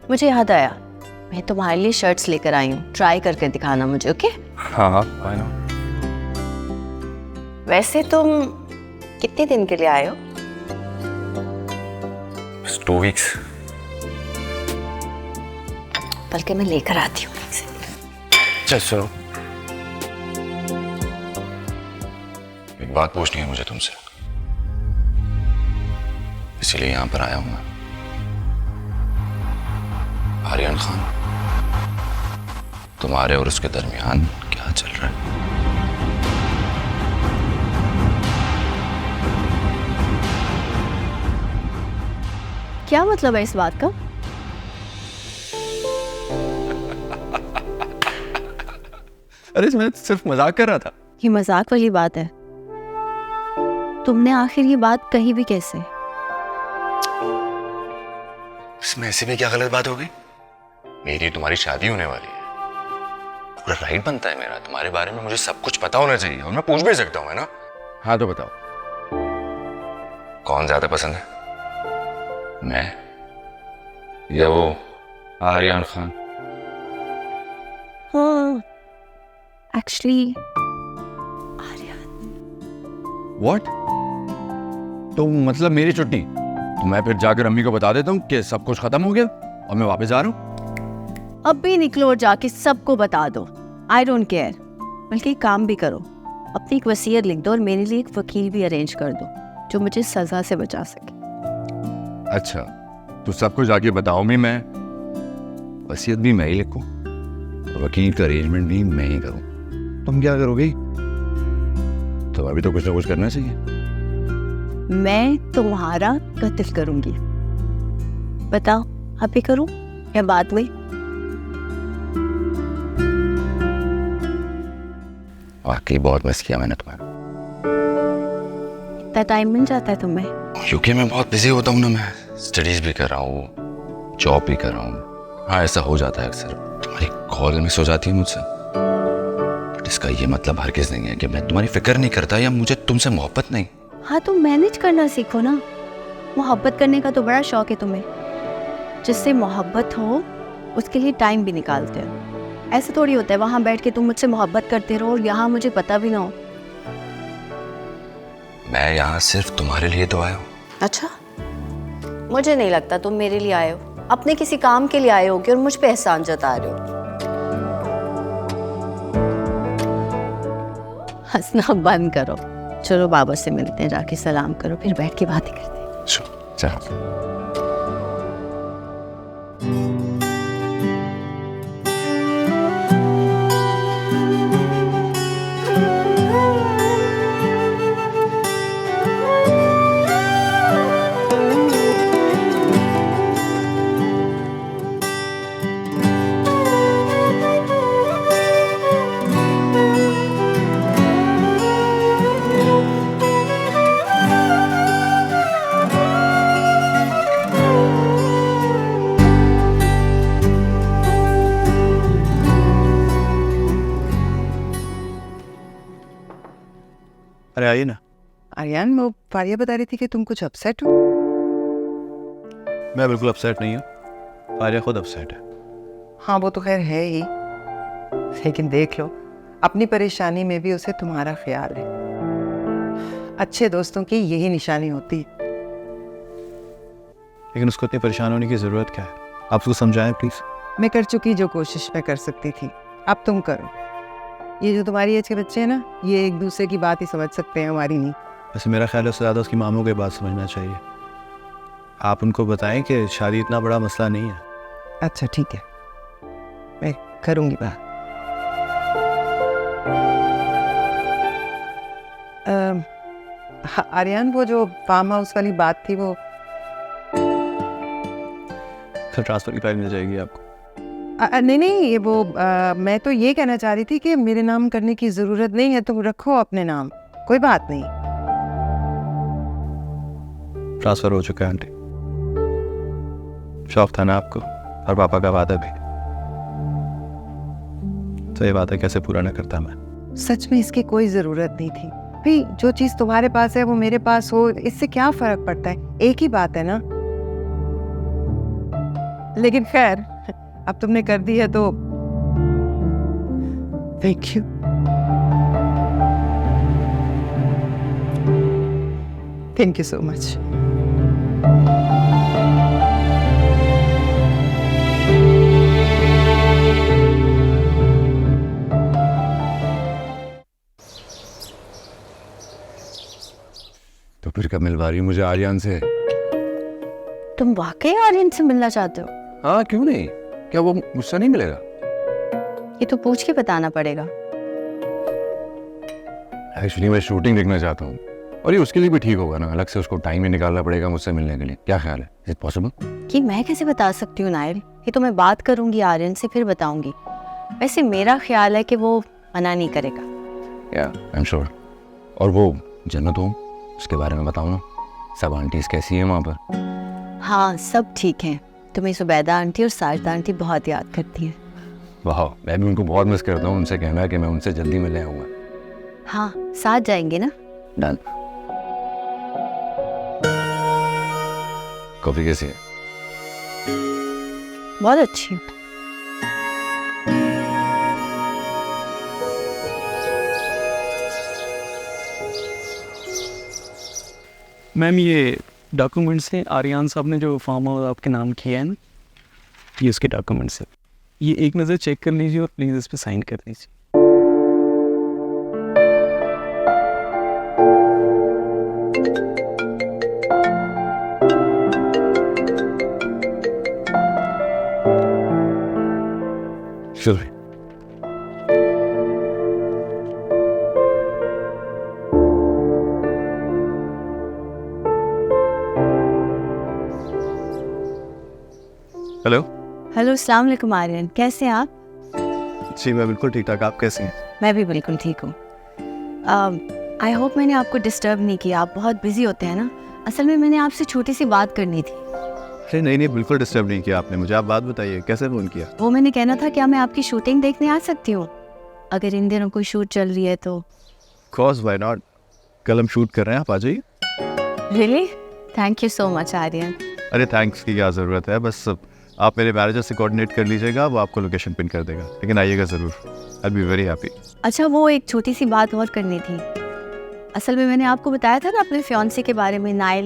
मुझे याद आया, मैं तुम्हारे लिए शर्ट्स लेकर आई हूँ, ट्राई करके दिखाना मुझे, ओके? हाँ हाँ, why not? वैसे तुम कितने दिन के लिए आए हो? It's 2 weeks. बल्कि मैं लेकर आती हूँ। चल सुनो, एक बात पूछनी है मुझे तुमसे, इसीलिए यहाँ पर आया हूँ मैं। आर्यन खान, तुम्हारे और उसके दरमियान क्या चल रहा है? क्या मतलब है इस बात का? अरे मैं सिर्फ मजाक कर रहा था। ये मजाक वाली बात है। तुमने आखिर ये बात कही भी कैसे? इसमें ऐसे में क्या गलत बात हो गई? मेरी तुम्हारी शादी होने वाली है, पूरा राइट बनता है मेरा, तुम्हारे बारे में मुझे सब कुछ पता होना चाहिए, और मैं पूछ भी सकता हूँ, है ना? हाँ तो बताओ, कौन ज्यादा पसंद है, मैं या वो आर्यन खान? हाँ, एक्चुअली व्हाट? तो मतलब मेरी छुट्टी, तो मैं फिर जाकर अम्मी को बता देता हूँ कि सब कुछ खत्म हो गया और मैं वापस आ रहा हूँ। अब भी निकलो और जाके सबको बता दो। I don't care. बल्कि एक काम भी करो, अपनी एक वसीयत लिख दो और मेरे लिए एक वकील भी अरेंज कर दो जो मुझे सजा से बचा सके। अच्छा, तो सब कुछ जाके बताओ मैं वसीयत भी मैं ही लिखूं और वकील का अरेंजमेंट भी मैं ही करूं, तुम क्या करोगे? तो अभी तो कुछ ना कुछ करना चाहिए। मैं तुम्हारा कत्ल करूंगी। बताओ, अभी करूं या बाद में? वाकई बहुत मिस किया मैंने तुम्हें। इतना टाइम मिल जाता है तुम्हें? क्योंकि मैं बहुत बिजी होता हूँ ना, मैं स्टडीज भी कर रहा हूँ, जॉब भी कर रहा हूँ। हाँ, ऐसा हो जाता है अक्सर, तुम्हारी कॉल मिस हो जाती है मुझसे। बट इसका ये मतलब हरगिज नहीं है कि मैं तुम्हारी फिक्र नहीं करता या मुझे तुमसे मोहब्बत नहीं। हाँ, तो मैनेज करना सीखो ना। मोहब्बत करने का तो बड़ा शौक है तुम्हें। जिससे मोहब्बत हो उसके लिए टाइम भी निकालते हो। ऐसे थोड़ी होता है वहां बैठ के तुम मुझसे मोहब्बत करते रहो और यहाँ मुझे पता भी ना हो। मैं यहाँ सिर्फ तुम्हारे लिए तो आया हूँ। अच्छा, मुझे नहीं लगता तुम मेरे लिए आए हो, अपने किसी काम के लिए आए होगे और मुझ पे एहसान जता रहे हो। हंसना बंद करो। चलो बाबा से मिलते हैं, जाके सलाम करो, फिर बैठ के बातें करते हैं। चलो। अरे आइए ना। आर्यन, वो फारिया बता रही थी कि तुम कुछ अपसेट हो। मैं बिल्कुल अपसेट नहीं हूँ, फारिया खुद अपसेट है। हाँ, वो तो खैर है ही, लेकिन देख लो, अपनी परेशानी में भी उसे तुम्हारा ख्याल है। अच्छे दोस्तों की यही निशानी होती है। लेकिन उसको इतनी परेशान होने की ज़रूरत क्या है? आप उसको समझाएं प्लीज़। मैं कर चुकी जो कोशिश मैं कर सकती थी, अब तुम करो। ये जो तुम्हारी एज के बच्चे हैं ना, ये एक दूसरे की बात ही समझ सकते हैं, हमारी नहीं। वैसे मेरा ख्याल है उससे ज़्यादा उसकी मामों की बात समझना चाहिए। आप उनको बताएं कि शादी इतना बड़ा मसला नहीं है। अच्छा ठीक है, मैं करूँगी बात। आर्यन, वो जो फार्म हाउस वाली बात थी, वो फिर ट्रांसफ़र की फाइल मिल जाएगी आपको। नहीं, वो मैं तो ये कहना चाह रही थी कि मेरे नाम करने की ज़रूरत नहीं है, तुम रखो अपने नाम, कोई बात नहीं। ट्रांसफ़र हो चुका है आंटी। शौक था ना आपको, और पापा का वादा भी, तो ये वादा कैसे पूरा ना करता मैं। सच में इसकी कोई ज़रूरत नहीं थी भाई। जो चीज़ तुम्हारे पास है वो मेरे पास हो, इससे क्या फ़र्क पड़ता है? एक ही बात है ना। लेकिन खैर अब तुमने कर दी है तो thank you. Thank you so much. तो फिर कब मिलवा रही हूँ मुझे आर्यन से? तुम वाकई आर्यन से मिलना चाहते हो? हाँ क्यों नहीं, क्या वो मुझसे नहीं मिलेगा? ये तो पूछ के बताना पड़ेगा। एक्चुअली मैं शूटिंग देखना चाहता हूँ और ये उसके लिए भी ठीक होगा ना, अलग से उसको टाइम ही निकालना पड़ेगा मुझसे मिलने के लिए। क्या ख्याल है, इज इट पॉसिबल? कि मैं कैसे बता सकती हूँ नायर, ये तो मैं बात करूंगी आर्यन से फिर बताऊंगी। वैसे मेरा ख्याल है कि वो मना नहीं करेगा। या आई एम श्योर। और वो जन्नत होम, उसके बारे में बताओ ना, सब आंटीज कैसी हैं वहाँ पर? हाँ सब ठीक हैं। तुम्हें सुबैदा आंटी और साजिदा आंटी बहुत याद करती हैं। वाह, मैं भी उनको बहुत मिस करता हूँ। उनसे कहना है कि मैं उनसे जल्दी मिलने आऊँगा। हाँ साथ जाएंगे ना। डन। कॉफी कैसी है? बहुत अच्छी। मैम ये डॉक्यूमेंट्स हैं, आर्यन साहब ने जो फॉर्म आपके नाम किया है ना, ये उसके डॉक्यूमेंट्स हैं। ये एक नज़र चेक कर लीजिए और प्लीज़ इस पर साइन कर दीजिए। Sure. हेलो। हेलो अस्सलाम वालेकुम आर्यन, कैसे हैं आप? जी मैं बिल्कुल ठीक ठाक, आप कैसी हैं? मैं भी बिल्कुल ठीक हूँ। आई होप मैंने आपको डिस्टर्ब नहीं किया, आप बहुत बिजी होते हैं ना। असल में मैंने आपसे छोटी सी बात करनी थी। अरे नहीं बिल्कुल डिस्टर्ब नहीं किया आपने मुझे। आप बात बताइए, कैसे फ़ोन किया? वो मैंने कहना था, क्या मैं आपकी शूटिंग देखने आ सकती हूँ अगर इन दिनों कोई शूट चल रही है तो? कॉज वाई नॉट, कल हम शूट कर रहे हैं, आप आ जाइए। Really? Thank you so much Aryan. अरे थैंक्स की क्या ज़रूरत है, बस आप मेरे मैनेजर से कोऑर्डिनेट कर लीजिएगा, वो आपको लोकेशन पिन कर देगा। लेकिन आइएगा ज़रूर, आई बी वेरी हैप्पी। अच्छा वो एक छोटी सी बात और करनी थी। असल में मैंने आपको बताया था ना अपने फियांसे के बारे में, नाइल।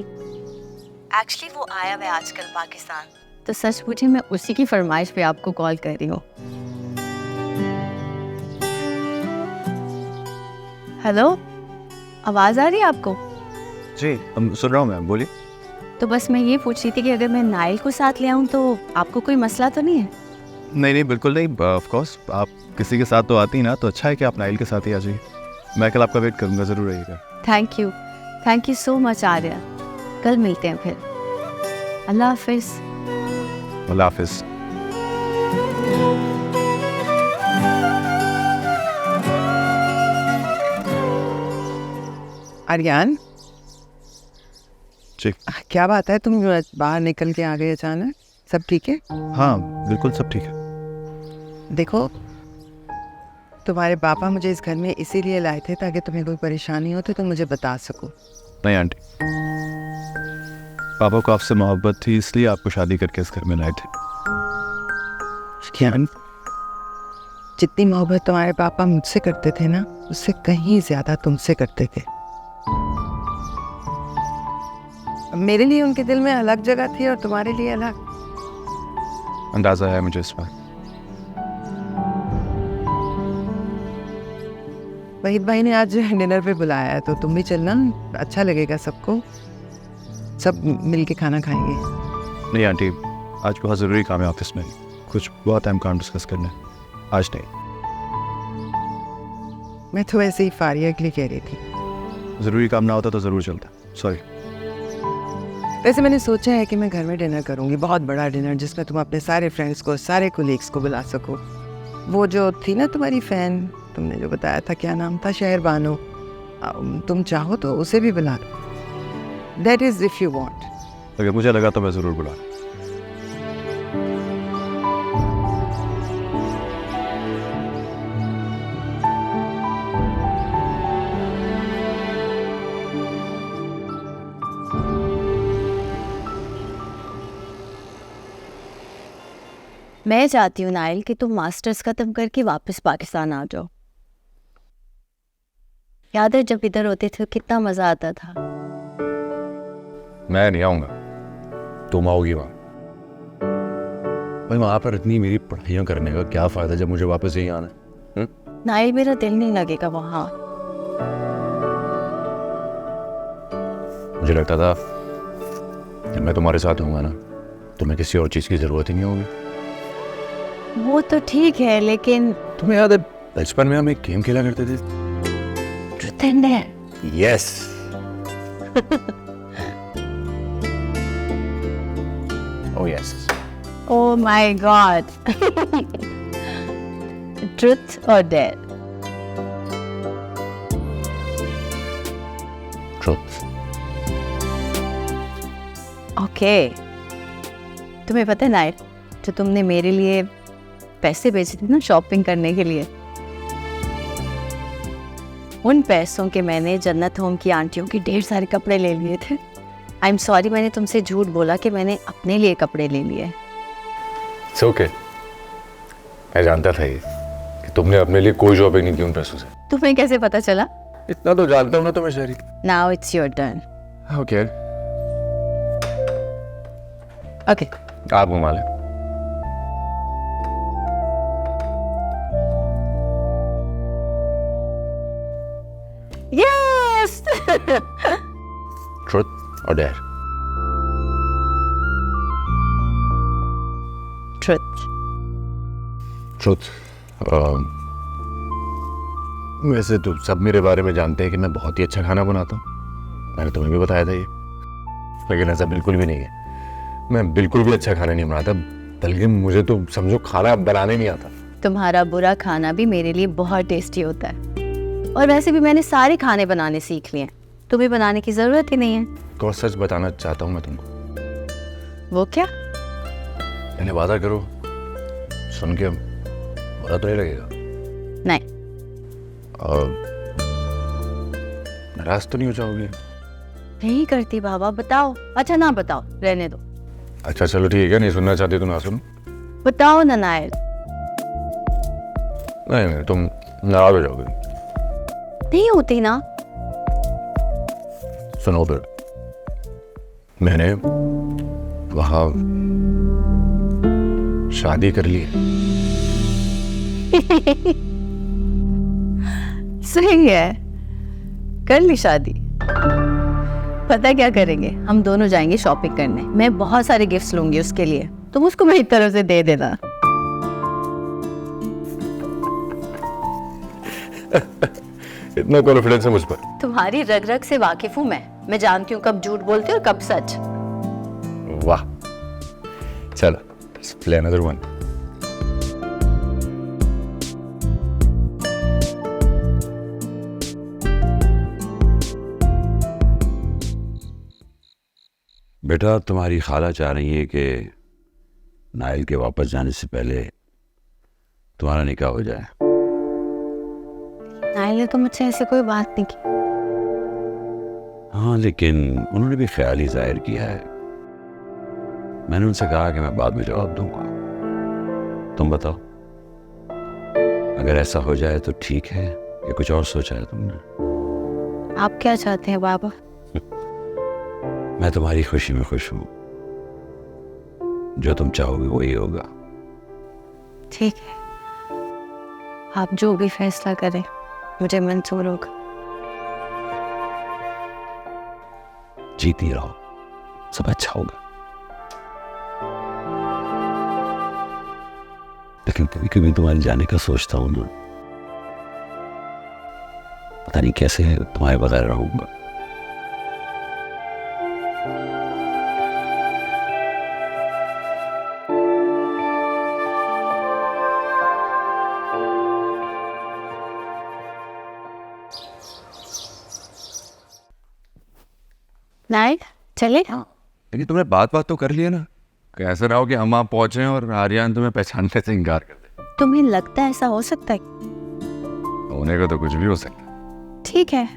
एक्चुअली वो आया हुआ है आजकल पाकिस्तान, तो सच पूछे मैं उसी की फरमाइश पे आपको कॉल कर रही हूँ। हेलो, आवाज़ आ रही है आपको? जी हम सुन रहा हूँ मैम, बोलिए। तो बस मैं ये पूछ रही थी कि अगर मैं नाइल को साथ ले आऊँ तो आपको कोई मसला तो नहीं है? नहीं बिल्कुल नहीं, ऑफ कोर्स आप किसी के साथ तो आती ना, तो अच्छा है कि आप नाइल के साथ ही आ जाइए। मैं कल आपका वेट करूँगा, ज़रूर रहिएगा। Thank you so much Arya. कल मिलते हैं फिर। अल्लाह हाफिज़। अल्लाह हाफिज़। आर्यन, जी क्या बात है, तुम बाहर निकल के आ गए अचानक? सब ठीक है? हाँ बिल्कुल सब ठीक है। देखो, तुम्हारे पापा मुझे इस घर में इसीलिए लाए थे ताकि तुम्हें कोई परेशानी हो तो तुम मुझे बता सको। नहीं आंटी, पापा को आपसे मोहब्बत थी इसलिए आपको शादी करके इस घर में लाए थे। ज्ञान, जितनी मोहब्बत तुम्हारे पापा मुझसे करते थे ना, उससे कहीं ज्यादा तुमसे करते थे। मेरे लिए उनके दिल में अलग जगह थी और तुम्हारे लिए अलग। अंदाजा है मुझे इस बात। वहीद भाई ने आज डिनर पे बुलाया है, तो तुम भी चलना, अच्छा लगेगा सबको। सब मिल के खाना खाएंगे। नहीं आंटी, आज बहुत ज़रूरी काम है ऑफिस में, कुछ बहुत अहम काम डिस्कस करना है, आज नहीं। मैं तो ऐसे ही फारिया के लिए कह रही थी। ज़रूरी काम ना होता तो ज़रूर चलता, सॉरी। वैसे मैंने सोचा है कि मैं घर में डिनर करूंगी, बहुत बड़ा डिनर जिसमें तुम अपने सारे फ्रेंड्स को, सारे कोलीग्स को बुला सको। वो जो थी ना तुम्हारी फ़ैन, तुमने जो बताया था, क्या नाम था, शहर बानो, तुम चाहो तो उसे भी बुला लो। That is if you want. अगर मुझे लगा तो मैं ज़रूर बुला। मैं चाहती हूँ नाइल कि तुम मास्टर्स खत्म करके वापस पाकिस्तान आ जाओ। याद है जब इधर होते थे कितना मजा आता था। मैं नहीं आऊँगा, तुम आओगी वहाँ। भाई वहाँ पर इतनी मेरी पढ़ाइयाँ करने का क्या फ़ायदा जब मुझे वापस यहीं आना है? नाइल मेरा दिल नहीं लगेगा वहाँ। मुझे लगता था जब मैं तुम्हारे साथ होऊंगा ना, तुम्हें किसी और चीज़ की ज़रूरत ही नहीं होगी। वो तो ठीक है लेकिन तुम्हें याद है बचपन में हम एक गेम खेला करते थे? Truth and dare. Yes. Oh yes. Oh my god. Truth और डेयर। ट्रुथ। ओके। तुम्हें पता है नाइल, जो तुमने मेरे लिए पैसे भेजे थे ना शॉपिंग करने के लिए, उन पैसों के मैंने जन्नत होम की आंटियों की ढेर सारे कपड़े ले लिए थे। आई एम सॉरी, मैंने तुमसे झूठ बोला कि मैंने अपने लिए कपड़े ले लिए। It's okay. मैं जानता था ये कि तुमने अपने लिए कोई शॉपिंग नहीं की उन पैसों से। तुम्हें कैसे पता चला? इतना तो जानता हूँ ना तुम्हें शरीक। Now it's your turn. Okay, okay. आप घुमा लें। यस। ट्रुथ और डेयर। ट्रुथ। ट्रुथ। वैसे तो सब मेरे बारे में जानते हैं कि मैं बहुत ही अच्छा खाना बनाता हूँ। मैंने तुम्हें भी बताया था ये, लेकिन ऐसा बिल्कुल भी नहीं है। मैं बिल्कुल भी अच्छा खाना नहीं बनाता, बल्कि मुझे तो समझो खाना बनाने नहीं आता। तुम्हारा बुरा खाना भी मेरे लिए बहुत टेस्टी होता है, और वैसे भी मैंने सारे खाने बनाने सीख लिए, तुम्हें बनाने की जरूरत ही नहीं है। तो सच बताना चाहता हूँ मैं तुमको। वो क्या? पहले वादा करो, सुन के बुरा तो नहीं लगेगा? नहीं। और नाराज तो नहीं हो जाओगी? नहीं करती बाबा, बताओ। अच्छा ना बताओ, रहने दो। अच्छा चलो ठीक है, नहीं सुनना चाहती तो ना सुनो। बताओ ना नायल। नहीं तुम नाराज हो जाओगे। नहीं होती ना। सुनो फिर, मैंने वहां शादी कर ली है। सही है, कर ली शादी। पता क्या करेंगे, हम दोनों जाएंगे शॉपिंग करने। मैं बहुत सारे गिफ्ट्स लूंगी उसके लिए, तुम उसको मेरी तरफ से दे देना। इतना कॉन्फिडेंस है मुझ पर? तुम्हारी रग रग से वाकिफ हूँ मैं जानती हूँ कब झूठ बोलती हो और कब सच। वाह, चलो let's play another one. बेटा, तुम्हारी खाला चाह रही है कि नाइल के वापस जाने से पहले तुम्हारा निकाह हो जाए। नाइल ने तो मुझसे ऐसे कोई बात नहीं की। हाँ, लेकिन उन्होंने भी ख्याल ही जाहिर किया है। मैंने उनसे कहा कि मैं बाद में जवाब दूंगा। तुम बताओ, अगर ऐसा हो जाए तो ठीक है या कुछ और सोचा है तुमने? आप क्या चाहते हैं बाबा? मैं तुम्हारी खुशी में खुश हूं। जो तुम चाहोगे वही होगा। ठीक है, आप जो भी फैसला करें मुझे मंजूर होगा। जीती रहो, सब अच्छा होगा। लेकिन कभी कभी तुम्हारे जाने का सोचता हूं ना, पता नहीं कैसे तुम्हारे बगैर रहूंगा। नाइल चले? लेकिन तुमने बात तो कर लिया ना, कैसे ना हो कि हम वहाँ पहुंचे और आर्यन तुम्हें पहचानने से इनकार कर दे। तुम्हें लगता है ऐसा हो सकता है? होने का तो कुछ भी हो सकता है। ठीक है,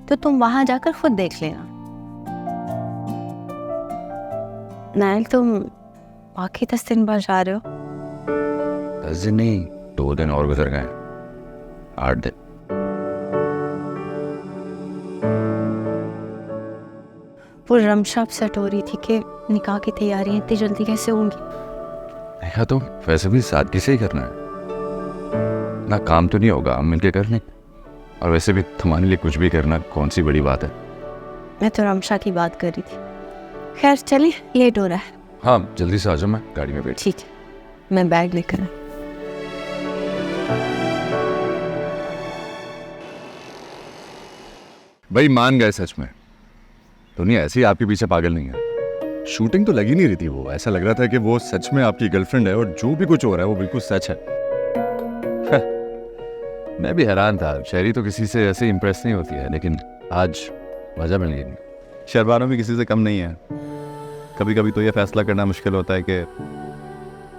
तो तुम वहां जाकर खुद देख लेना। नाइल, तुम वाकई 10 दिन बाद जा रहे हो? 10 दिन नहीं, 2 दिन और गुजर गए, 8 दिन। वो रमशा सेट हो रही थी कि निकाह की तैयारियां इतनी जल्दी कैसे होंगी। या तो वैसे भी सादगी से ही करना है ना, काम तो नहीं होगा, हम मिलके कर लें। और वैसे भी तुम्हारे लिए कुछ भी करना कौन सी बड़ी बात है। मैं तो रमशा की बात कर रही थी। खैर चलिए, लेट हो रहा है। हाँ जल्दी से आ जाओ, मैं गाड़ी में बैठ। ठीक है, मैं बैग लेकर आई। भाई मान गए सच में, दुनिया ऐसी आपके पीछे पागल नहीं है। शूटिंग तो लगी नहीं रही थी, वो ऐसा लग रहा था कि वो सच में आपकी गर्लफ्रेंड है और जो भी कुछ हो रहा है वो बिल्कुल सच है। मैं भी हैरान था, शहरी तो किसी से ऐसे इंप्रेस नहीं होती है, लेकिन आज वजह मिल गई। शहरबानो भी किसी से कम नहीं है। कभी कभी तो ये फैसला करना मुश्किल होता है कि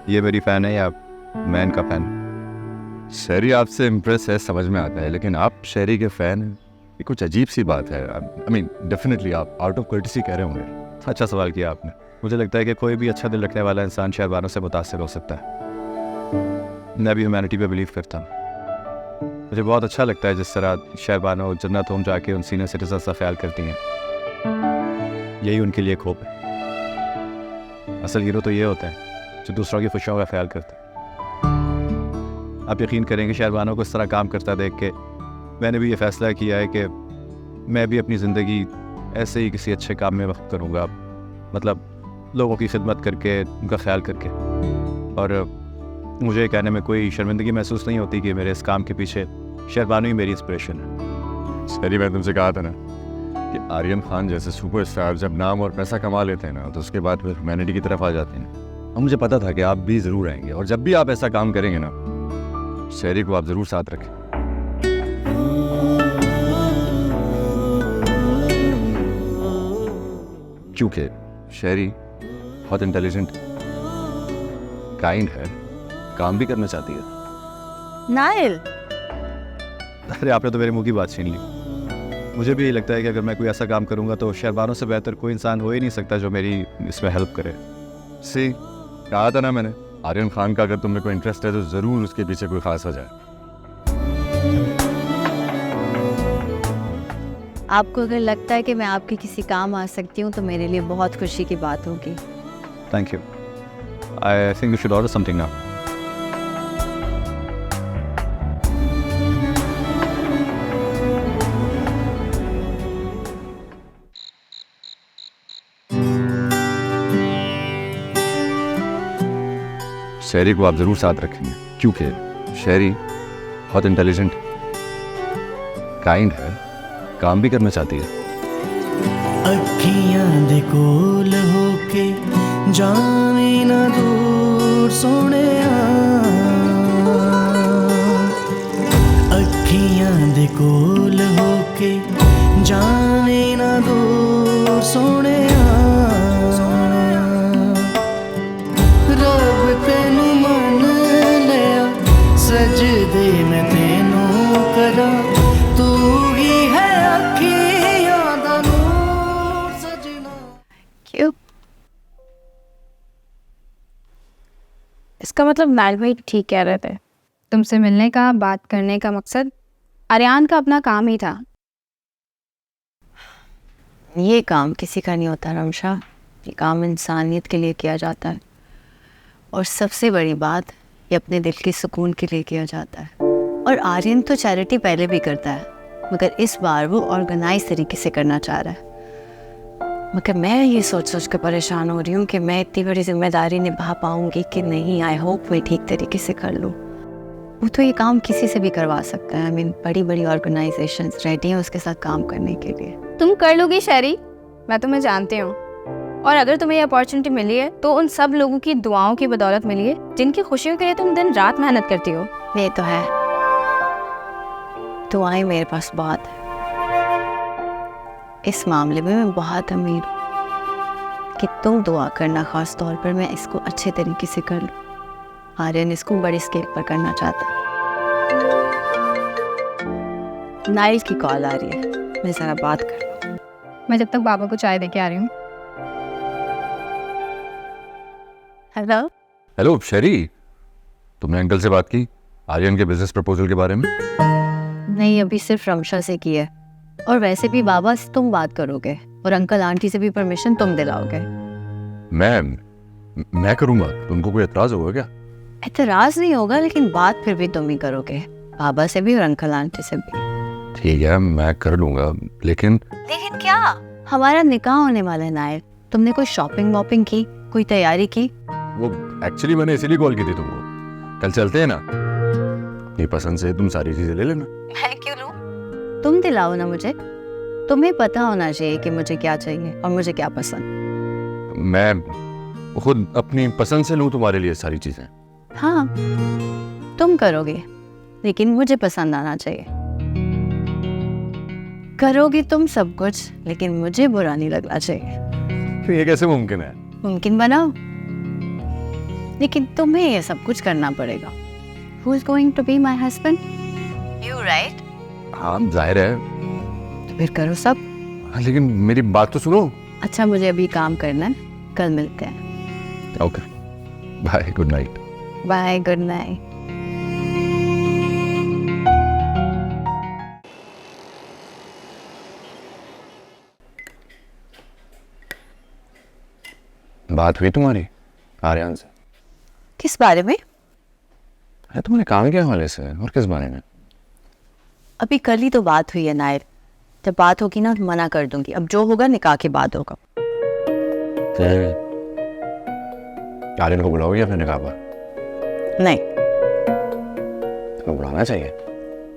ये मेरी फ़ैन है या मैं इनका फ़ैन। शहरी आपसे इम्प्रेस है समझ में आता है, लेकिन आप शहरी के फ़ैन हैं, ये कुछ अजीब सी बात है। आई मीन डेफिनेटली आप आउट ऑफ कर्टिसी कह रहे होंगे। अच्छा सवाल किया आपने। मुझे लगता है कि कोई भी अच्छा दिल रखने वाला इंसान शहरबानों से मुतासिर हो सकता है। मैं भी ह्यूमैनिटी पे बिलीव करता हूँ। मुझे बहुत अच्छा लगता है जिस तरह शहरबानों जन्नत होम जाके उन सीनियर सिटीजन का ख्याल करती हैं। यही उनके लिए खोप है। असल हीरो तो ये होता है जो दूसरों की खुशियों का ख्याल करता है। आप यकीन करेंगे, शहरबानों को इस तरह काम करता देख के मैंने भी ये फ़ैसला किया है कि मैं भी अपनी ज़िंदगी ऐसे ही किसी अच्छे काम में वक्त करूँगा। मतलब लोगों की खिदमत करके, उनका ख्याल करके। और मुझे कहने में कोई शर्मिंदगी महसूस नहीं होती कि मेरे इस काम के पीछे शहरबानो ही मेरी इंस्पिरेशन है। सरी मैं तुमसे कहा था ना कि आर्यन खान जैसे सुपरस्टार जब नाम और पैसा कमा लेते हैं ना, तो उसके बाद फिर ह्यूमैनिटी की तरफ आ जाते हैं। और मुझे पता था कि आप भी ज़रूर आएंगे, और जब भी आप ऐसा काम करेंगे ना, शहरी को आप ज़रूर साथ रखें। क्योंकि शहरी बहुत इंटेलिजेंट, काइंड है, काम भी करना चाहती है। नाइल, अरे आपने तो मेरे मुंह की बात छीन ली। मुझे भी यही लगता है कि अगर मैं कोई ऐसा काम करूंगा तो शहरबानों से बेहतर कोई इंसान हो ही नहीं सकता जो मेरी इसमें हेल्प करे। सी कहा था ना मैंने, आर्यन खान का अगर तुम्हें कोई इंटरेस्ट है तो ज़रूर उसके पीछे कोई खास वजह है। आपको अगर लगता है कि मैं आपके किसी काम आ सकती हूँ तो मेरे लिए बहुत खुशी की बात होगी। Thank you. I think you should order something now. शहरी को आप ज़रूर साथ रखेंगे, क्योंकि शहरी बहुत इंटेलिजेंट, काइंड है, काम भी करना चाहती है। अखियां दे कोल होके जाने ना दूर सोहणिया, अखियां दे कोल होके जाने ना दूर सोहणिया, रब तेनू मन लिया सजदे मैं तेनू करा, तू ही है अखियां दा नूर सजना। क्यों? इसका मतलब नाइल भाई ठीक कह रहे थे। तुमसे मिलने का, बात करने का मकसद आर्यन का अपना काम ही था। ये काम किसी का नहीं होता रमशा, ये काम इंसानियत के लिए किया जाता है। और सबसे बड़ी बात, ये अपने दिल के सुकून के लिए किया जाता है। और आर्यन तो चैरिटी पहले भी करता है, मगर इस बार वो ऑर्गेनाइज तरीके से करना चाह रहा है। मगर मैं ये सोच सोच कर परेशान हो रही हूँ कि मैं इतनी बड़ी जिम्मेदारी निभा पाऊँगी कि नहीं। आई होप मैं ठीक तरीके से कर लूँ। वो तो ये काम किसी से भी करवा सकता है। आई मीन बड़ी बड़ी ऑर्गेनाइजेशंस रेडी हैं उसके साथ काम करने के लिए। तुम कर लोगी शहरी, मैं तुम्हें जानती हूँ। और अगर तुम्हें ये अपॉर्चुनिटी मिली है तो उन सब लोगों की दुआओं की बदौलत मिली है जिनकी खुशियों के लिए तुम दिन रात मेहनत करती हो। ये तो है, दुआएं मेरे पास बहुत है। इस मामले में मैं बहुत अमीर हूँ कि तुम दुआ करना, ख़ास तौर पर मैं इसको अच्छे तरीके से कर लूँ। आर्यन इसको बड़े स्केल पर करना चाहता है। नाइल की कॉल आ रही है, मैं ज़रा बात कर लूँ। मैं जब तक बाबा को चाय दे के आ रही हूँ। हेलो। हेलो शहरी, तुमने अंकल से बात की आर्यन के बिजनेस प्रपोजल के बारे में? नहीं, अभी सिर्फ रमशा से की है। और वैसे भी बाबा से तुम बात करोगे और अंकल आंटी से भी परमिशन तुम दिलाओगे। मैं करूंगा तो उनको कोई एतराज होगा क्या? एतराज नहीं होगा, लेकिन बात फिर भी तुम ही करोगे, बाबा से भी और अंकल आंटी से भी। ठीक है, मैं कर लूंगा, लेकिन क्या? हमारा निकाह होने वाला है नायर। तुमने कोई शॉपिंग वॉपिंग की, कोई तैयारी की? वो एक्चुअली मैंने इसीलिए कॉल की थी तुमको। कल चलते हैं ना? ये पसंद से तुम सारी चीजें ले लेना। मैं क्यों लूं? तुम दिलाओ ना मुझे। तुम्हें पता होना चाहिए कि मुझे क्या चाहिए और मुझे क्या पसंद। मैं खुद अपनी पसंद से लूं तुम्हारे लिए सारी चीजें? हाँ, तुम करोगे, लेकिन मुझे पसंद आना चाहिए। करोगे तुम सब कुछ, लेकिन मुझे बुरा नहीं लगना चाहिए। तो ये कैसे मुमकिन है? मुमकिन बनाओ, लेकिन तुम्हें ये सब कुछ करना पड़ेगा। Who is going to be my husband? You, right? हाँ, जाहिर है। तो फिर करो सब। हाँ, लेकिन मेरी बात तो सुनो। अच्छा, मुझे अभी काम करना है, कल मिलते हैं। Okay, bye, good night. Bye, good night. बात हुई तुम्हारी आर्यन से? किस बारे में? है तुम्हारे काम के हवाले से और किस बारे में? अभी कल ही तो बात हुई है नायर। जब बात होगी ना तो मना कर दूंगी। अब जो होगा निकाह के बाद होगा। आर्यन को बुलाओगे अपने निकाह पर? नहीं तुम्हें बुलाना चाहिए।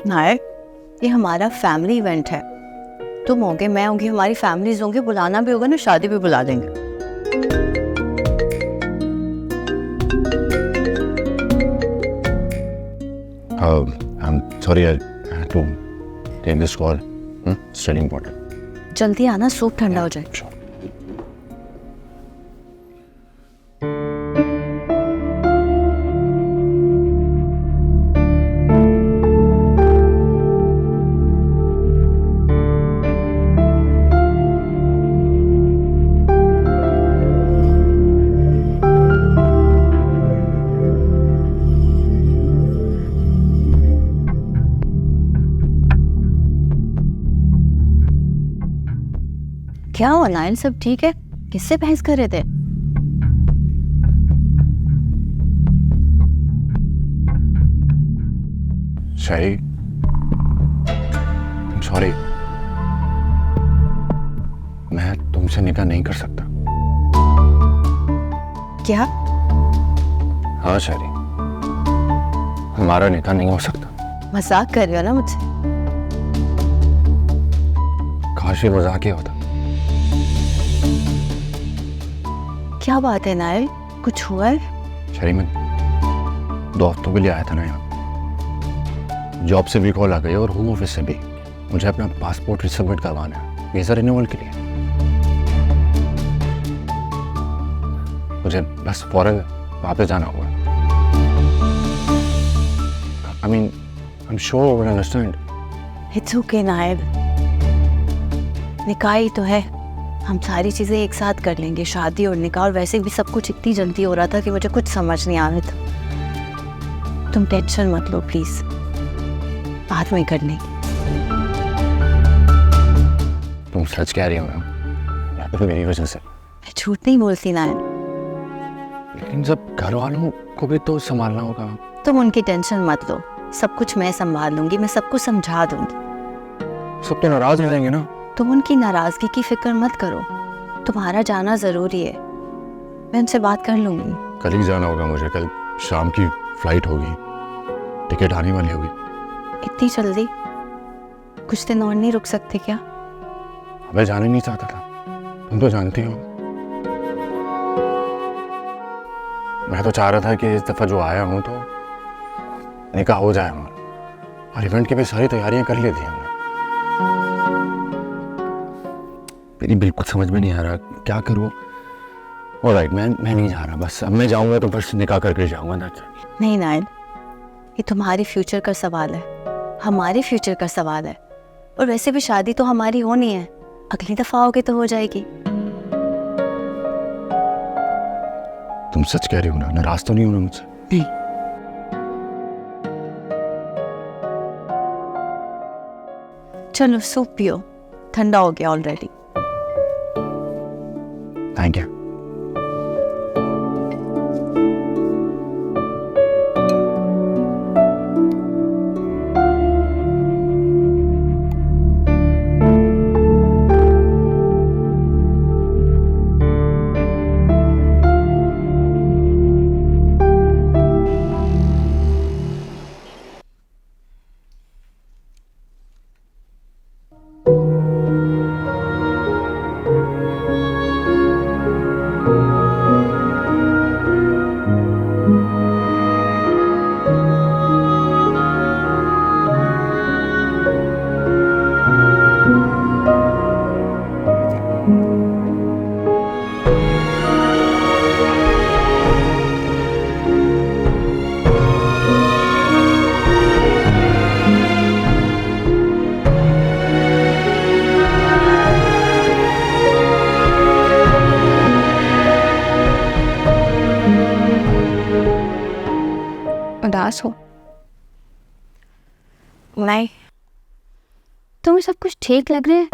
नायर, ये हमारा फैमिली इवेंट है। तुम होगे, मैं होंगी, हमारी फैमिलीज होंगे। बुलाना भी होगा ना, शादी भी बुला देंगे। I'm sorry, I had to take this call. It's really important. जल्दी आना, सूप ठंडा हो जाए। Sure. क्या हुआ नायल, सब ठीक है? किससे बहस कर रहे थे? शायरी, सॉरी, मैं तुमसे निकाह नहीं कर सकता। क्या? हाँ शायरी, हमारा निकाह नहीं हो सकता। मजाक कर रहे हो ना मुझसे? काश ये मजाक ही होता। क्या बात है नायल, कुछ हुआ है? शायरी, मैं 2 हफ्तों के लिए आया था ना यहाँ। जॉब से भी कॉल आ गई और होम ऑफिस से भी। मुझे अपना पासपोर्ट रिसबमिट करवाना है वीजा रिन्यूअल के लिए। मुझे बस फौरन वापस जाना होगा। I mean, I'm sure you will understand. It's okay Nayel, निकाह ही तो है। हम सारी चीजें एक साथ कर लेंगे, शादी और निकाह। और वैसे भी सब कुछ इतनी जल्दी हो रहा था कि मुझे कुछ समझ नहीं आ रहा था। तुम टेंशन मत लो प्लीज, बाद में कर लेंगे। तुम सच कह रही हो मैम, या फिर मेरी वजह से? मैं झूठ नहीं बोलती नायल। लेकिन जब घर वालों को भी तो संभालना होगा। तुम उनकी टेंशन मत लो, सब कुछ मैं संभाल लूंगी। मैं सबको समझा दूंगी। सब तो नाराज हो जाएंगे ना? तुम उनकी नाराजगी की फिक्र मत करो। तुम्हारा जाना जरूरी है, मैं उनसे बात कर लूंगी। कल ही जाना होगा मुझे। कल शाम की फ्लाइट होगी, टिकट आने वाली होगी। इतनी जल्दी? कुछ दिन और नहीं रुक सकते क्या? मैं जाना नहीं चाहता था, तुम तो जानती हो। मैं तो चाह रहा था कि इस दफा जो आया हूं तो निकाह हो जाए हमारा, और इवेंट की भी सारी तैयारियां कर ली थी हमने। मेरी बिल्कुल समझ में नहीं आ रहा क्या करूं। ऑलराइट, मैं नहीं जा रहा। बस अब मैं जाऊंगा तो बस निकाह करके जाऊंगा ना। नहीं नायल, ये तुम्हारे फ्यूचर का सवाल है, हमारे फ्यूचर का सवाल है। और वैसे भी शादी तो हमारी होनी है, अगली दफा आओगे तो हो जाएगी। तुम सच कह रही हो ना? नाराज तो नहीं होना मुझसे? नहीं, चलो सूप पियो, ठंडा हो गया ऑलरेडी। Thank you. उदास हो? नहीं, तुम्हें सब कुछ ठीक लग रहा है?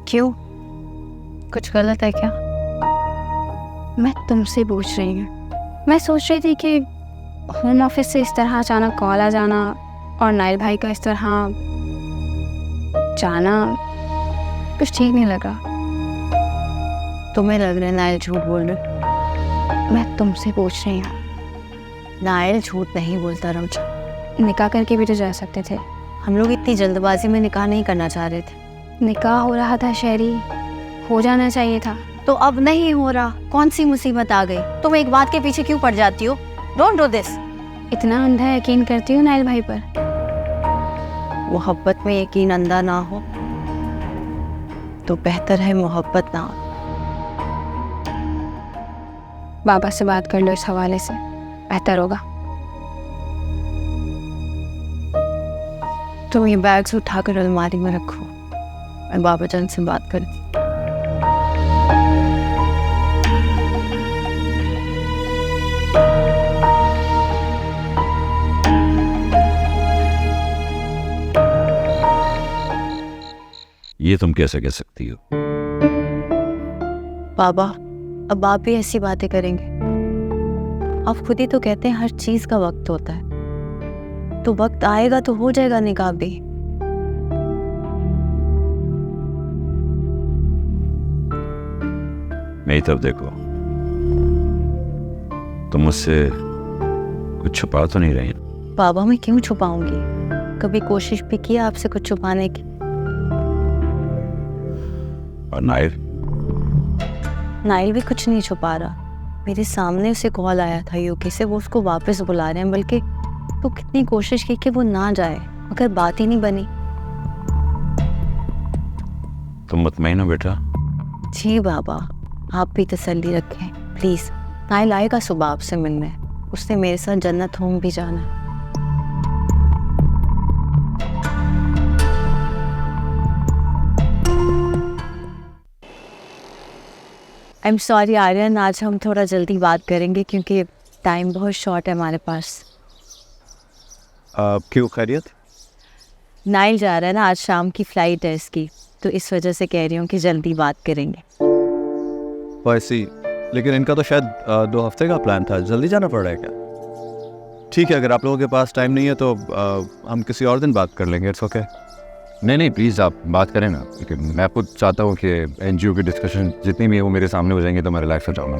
क्यों? कुछ गलत है क्या? मैं तुमसे पूछ रही हूँ। मैं सोच रही थी कि होम ऑफिस से इस तरह अचानक कॉल आ जाना और नाइल भाई का इस तरह जाना कुछ ठीक नहीं लगा। तुम्हें लग रहा है नाइल झूठ बोल रहे? मैं तुमसे पूछ रही हूँ। नाइल झूठ नहीं बोलता रमजा। निकाह करके भी तो जा सकते थे। हम लोग इतनी जल्दबाजी में निकाह नहीं करना चाह रहे थे। निकाह हो रहा था शहरी, हो जाना चाहिए था। तो अब नहीं हो रहा, कौन सी मुसीबत आ गई? तुम एक बात के पीछे क्यों पड़ जाती हो? Don't do this. इतना अंधा यकीन करती हूँ नाइल भाई पर? मोहब्बत में यकीन अंधा ना हो तो बेहतर है मोहब्बत ना हो। बाबा से बात कर लो इस हवाले से, बेहतर होगा। तुम ये बैग्स उठाकर अलमारी में रखो, मैं बाबा जान से बात करती। ये तुम कैसे कह सकती हो? बाबा, अब आप भी ऐसी बातें करेंगे? आप खुद ही तो कहते हैं हर चीज का वक्त होता है, तो वक्त आएगा तो हो जाएगा निकाह भी। नहीं तब देखो, तुम मुझसे कुछ छुपा तो नहीं रही? बाबा मैं क्यों छुपाऊंगी? कभी कोशिश भी किया आपसे कुछ छुपाने की? और नाइल? नाइल भी कुछ नहीं छुपा रहा। मेरे सामने उसे कॉल आया था यूके से, वो उसको वापस बुला रहे हैं। बल्कि तो कितनी कोशिश की कि वो ना जाए, मगर बात ही नहीं बनी। तुम मुतमईन हो बेटा? जी बाबा, आप भी तसल्ली रखें प्लीज। नाइल आएगा सुबह आपसे मिलने, उसने मेरे साथ जन्नत होम भी जाना है। आई एम सॉरी आर्यन, आज हम थोड़ा जल्दी बात करेंगे क्योंकि टाइम बहुत शॉर्ट है हमारे पास। क्यों, खैरियत? नाइल जा रहा है ना, आज शाम की फ्लाइट है इसकी, तो इस वजह से कह रही हूँ कि जल्दी बात करेंगे। वैसी, लेकिन इनका तो शायद 2 हफ्ते का प्लान था, जल्दी जाना पड़ रहा है क्या? ठीक है, अगर आप लोगों के पास टाइम नहीं है तो हम किसी और दिन बात कर लेंगे। It's okay. नहीं प्लीज़ आप बात करें ना, लेकिन मैं खुद चाहता हूँ कि एनजीओ की डिस्कशन जितनी भी है वो मेरे सामने हो जाएंगे तो मैं रिलैक्स हो जाऊँगा।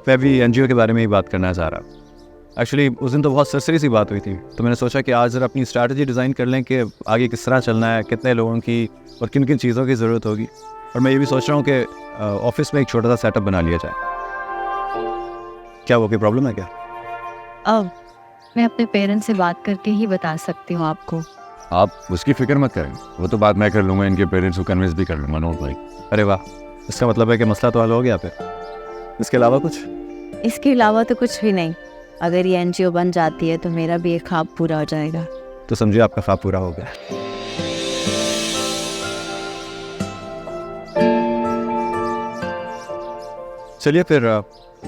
मैं भी एनजीओ के बारे में ही बात करना चाह रहा। एक्चुअली उस दिन तो बहुत सरसरी सी बात हुई थी, तो मैंने सोचा कि आज ज़रा अपनी स्ट्रैटेजी डिज़ाइन कर लें कि आगे किस तरह चलना है, कितने लोगों की और किन किन चीज़ों की ज़रूरत होगी। और मैं ये भी सोच रहा हूँ कि ऑफिस में एक छोटा सा सेटअप बना लिया जाए। क्या वो कोई प्रॉब्लम है क्या? अब मैं अपने पेरेंट्स से बात करके ही बता सकती हूँ आपको। आप उसकी फिक्र मत करें, वो तो बात मैं कर लूँगा, इनके पेरेंट्स को कन्विंस भी कर लूँगा। नो भाई। अरे वाह, इसका मतलब है कि मसला तो हल हो गया फिर। इसके अलावा कुछ? इसके अलावा तो कुछ भी नहीं। अगर ये एनजीओ बन जाती है तो मेरा भी एक ख्वाब पूरा हो जाएगा। तो समझिए आपका ख्वाब पूरा हो गया। चलिए फिर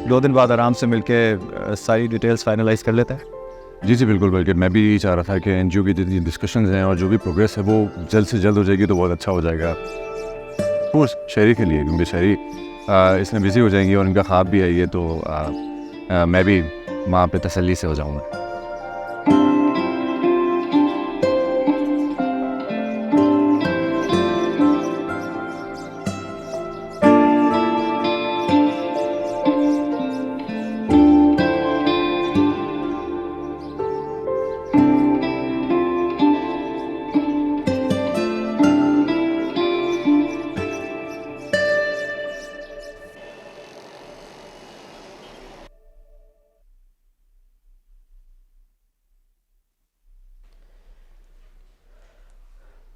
2 दिन बाद आराम से मिलके सारी डिटेल्स फाइनलाइज कर लेते हैं। जी जी बिल्कुल, बल्कि मैं भी यही चाह रहा था कि एनजीओ की जितनी डिस्कशंस हैं और जो भी प्रोग्रेस है वो जल्द से जल्द हो जाएगी तो बहुत अच्छा हो जाएगा। कोर्स शहरी के लिए, क्योंकि शहरी इसमें बिजी हो जाएंगी और इनका ख्वाब भी है ये, तो मैं भी वहाँ पे तसल्ली से हो जाऊँगा।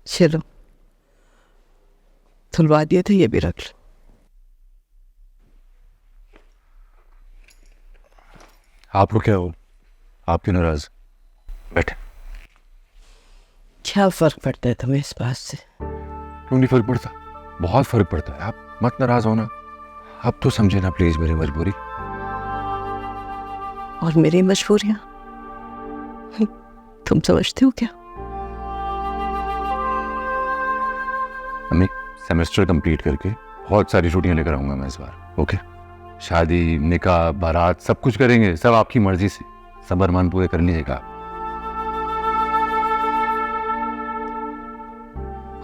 चलो, धुलवा दिए थे, ये भी रख लो। आप लोग क्या हो, आप क्यों नाराज? बैठे। क्या फर्क पड़ता है तुम्हें इस बात से? क्यों नहीं फर्क पड़ता? बहुत फर्क पड़ता है। आप मत नाराज होना, अब तो समझे ना प्लीज मेरी मजबूरी। और मेरी मजबूरियां तुम समझते हो क्या? अम्मी, सेमेस्टर कंप्लीट करके बहुत सारी छुट्टियां लेकर आऊंगा मैं इस बार। ओके, शादी, निकाह, बारात सब कुछ करेंगे, सब आपकी मर्जी से। सब अरमान पूरे कर लीजिएगा।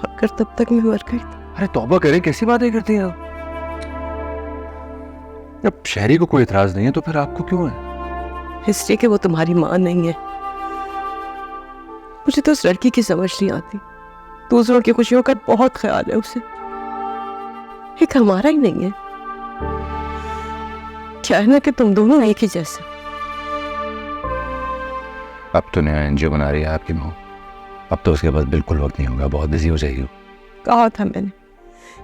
अगर तब तक मैं मर गई तो? अरे तौबा करें, कैसी बातें करती हैं आप? जब शहरी को कोई इतराज नहीं है तो फिर आपको क्यों है? इसलिए कि वो तुम्हारी माँ नहीं है। मुझे तो उस लड़की की समझ नहीं आती। दूसरों की खुशियों का बहुत ख्याल है उसे, एक हमारा ही नहीं है। क्या है ना कि तुम दोनों एक ही जैसे। अब तो नया एनजीओ बना रही है आपकी माँ, अब तो उसके पास बिल्कुल वक्त नहीं होगा, बहुत बिजी हो जाएगी। कहा था मैंने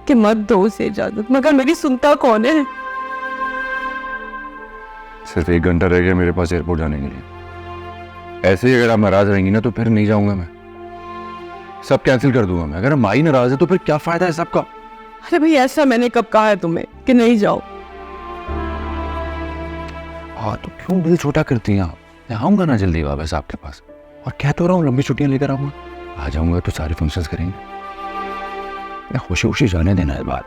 कि मत दो उसे इजाजत, मगर मेरी सुनता कौन है? सिर्फ 1 घंटा रह गया मेरे पास एयरपोर्ट जाने के लिए। ऐसे ही अगर आप नाराज रहेंगी ना तो फिर नहीं जाऊंगा मैं, सब कैंसिल कर दूंगा मैं। अगर माई नाराज है तो फिर क्या फायदा है सबका? अरे भाई, ऐसा मैंने कब कहा है तुम्हें कि नहीं जाओ? हाँ तो क्यों दिल छोटा करती हैं आप? मैं आऊंगा ना जल्दी वापस आपके पास, और कह तो रहा हूँ लंबी छुट्टियां लेकर आऊंगा। आ जाऊंगा तो सारे फंक्शंस करेंगे। मैं खुशी खुशी जाने देना है बात।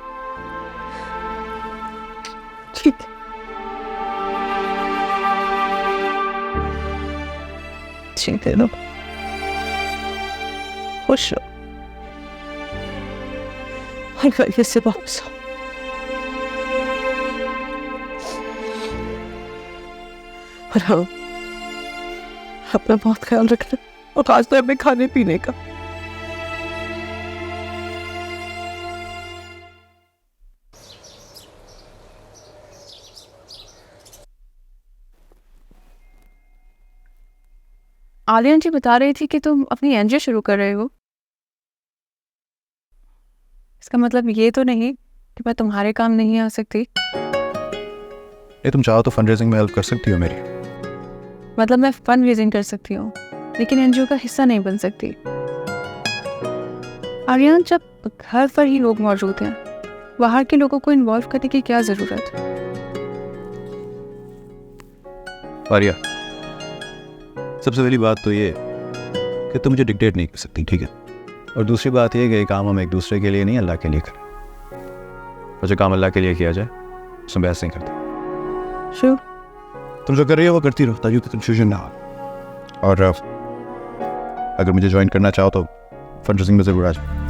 ठीक है, ठीक है, लो, खुश रहो और खैरियत से वापस आओ। और हाँ, अपना बहुत ख्याल रखना, और खासतौर पे खाने पीने का। आलिया जी बता रही थी कि तुम अपनी एनजीओ शुरू कर रहे हो। इसका मतलब ये तो नहीं कि मैं तुम्हारे काम नहीं आ सकती? ये तुम चाहो तो फंड रेजिंग में हेल्प कर सकती हो मेरी। मतलब मैं फंड रेजिंग कर सकती हूँ लेकिन एनजीओ का हिस्सा नहीं बन सकती। आर्यन, जब घर पर ही लोग मौजूद हैं, बाहर के लोगों को इन्वॉल्व करने की क्या जरूरत? आर्या, सबसे पहली बात तो ये कि तुम मुझे डिक्टेट नहीं कर सकती, ठीक है? और दूसरी बात ये कि ये काम हम एक दूसरे के लिए नहीं, अल्लाह के लिए करें। और जो काम अल्लाह के लिए किया जाए उसमें बहस नहीं करते। श्योर, तुम जो कर रही हो वो करती रहो ताकि कंफ्यूजन ना हो। और अगर मुझे ज्वाइन करना चाहो तो फंड रेजिंग में ज़रूर आ जाओ।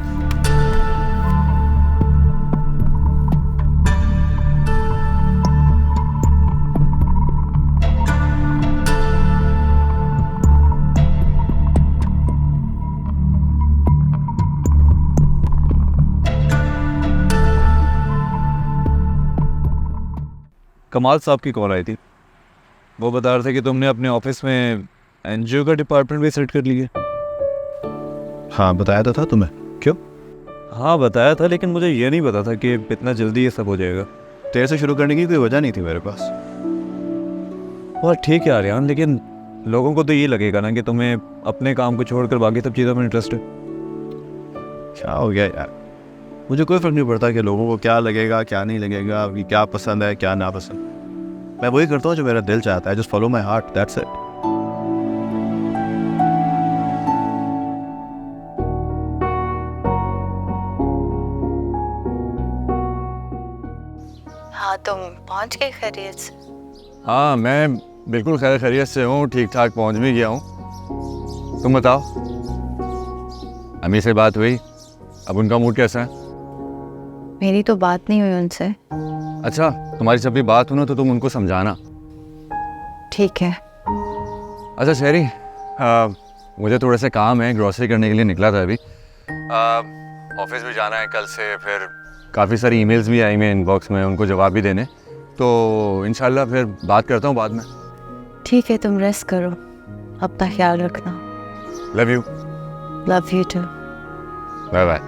कमाल साहब की कॉल आई थी, वो बता रहे थे कि तुमने अपने ऑफिस में एनजीओ का डिपार्टमेंट भी सेट कर लिया। हाँ बताया तो था तुम्हें। क्यों? हाँ बताया था, लेकिन मुझे ये नहीं पता था कि इतना जल्दी ये सब हो जाएगा। तेरे से शुरू करने की कोई वजह नहीं थी मेरे पास। और ठीक है आर्यन, लेकिन लोगों को तो ये लगेगा ना कि तुम्हें अपने काम को छोड़कर बाकी सब चीज़ों में इंटरेस्ट है। क्या हो गया यार, मुझे कोई फ़र्क नहीं पड़ता कि लोगों को क्या लगेगा क्या नहीं लगेगा, कि क्या पसंद है क्या ना पसंद। मैं वही करता हूँ जो मेरा दिल चाहता है। Just follow my heart, that's it. तुम पहुंच गए खैरियत से? हाँ, मैं बिल्कुल खैर खैरियत से हूँ, ठीक ठाक पहुँच भी गया हूँ। तुम बताओ, अम्मी से बात हुई? अब उनका मूड कैसा है? मेरी तो बात नहीं हुई उनसे। अच्छा, तुम्हारी जब भी बात हो ना तो तुम उनको समझाना। ठीक है। अच्छा शहरी, मुझे थोड़ा सा काम है, ग्रॉसरी करने के लिए निकला था अभी। ऑफिस भी जाना है कल से, फिर काफ़ी सारी ईमेल्स भी आई मेरे इनबॉक्स में, उनको जवाब भी देने। तो इंशाल्लाह फिर बात करता हूँ बाद में। ठीक है, तुम रेस्ट करो, अपना ख्याल रखना। Love you. Love you too. Bye bye.